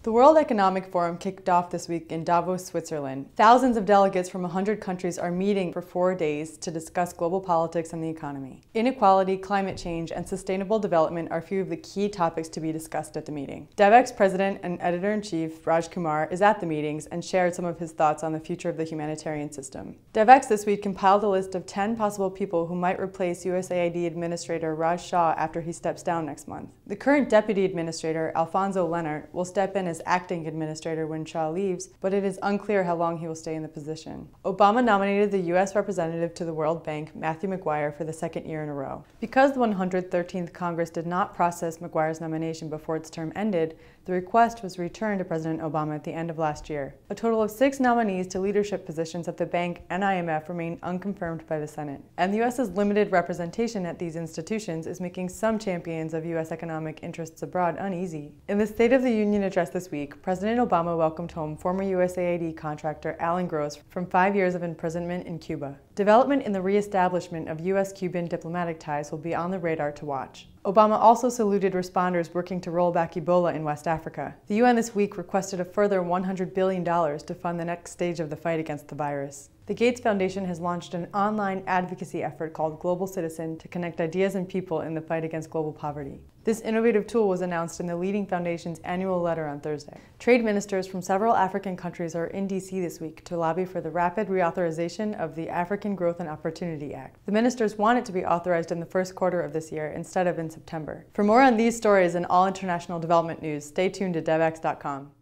The World Economic Forum kicked off this week in Davos, Switzerland. Thousands of delegates from 100 countries are meeting for 4 days to discuss global politics and the economy. Inequality, climate change, and sustainable development are a few of the key topics to be discussed at the meeting. Devex president and editor-in-chief Kumar is at the meetings and shared some of his thoughts on the future of the humanitarian system. Devex this week compiled a list of 10 possible people who might replace USAID Administrator Raj Shah after he steps down next month. The current Deputy Administrator, Alfonso Leonard, will step in as acting administrator when Shah leaves, but it is unclear how long he will stay in the position. Obama nominated the U.S. representative to the World Bank, Matthew McGuire, for the second year in a row. Because the 113th Congress did not process McGuire's nomination before its term ended, the request was returned to President Obama at the end of last year. A total of 6 nominees to leadership positions at the bank and IMF remain unconfirmed by the Senate. And the U.S.'s limited representation at these institutions is making some champions of U.S. economic interests abroad uneasy. In the State of the Union address this week, President Obama welcomed home former USAID contractor Alan Gross from 5 years of imprisonment in Cuba. Development in the reestablishment of U.S.-Cuban diplomatic ties will be on the radar to watch. Obama also saluted responders working to roll back Ebola in West Africa. The UN this week requested a further $100 billion to fund the next stage of the fight against the virus. The Gates Foundation has launched an online advocacy effort called Global Citizen to connect ideas and people in the fight against global poverty. This innovative tool was announced in the leading foundation's annual letter on Thursday. Trade ministers from several African countries are in D.C. this week to lobby for the rapid reauthorization of the African Growth and Opportunity Act. The ministers want it to be authorized in the first quarter of this year instead of in September. For more on these stories and all international development news, stay tuned to Devex.com.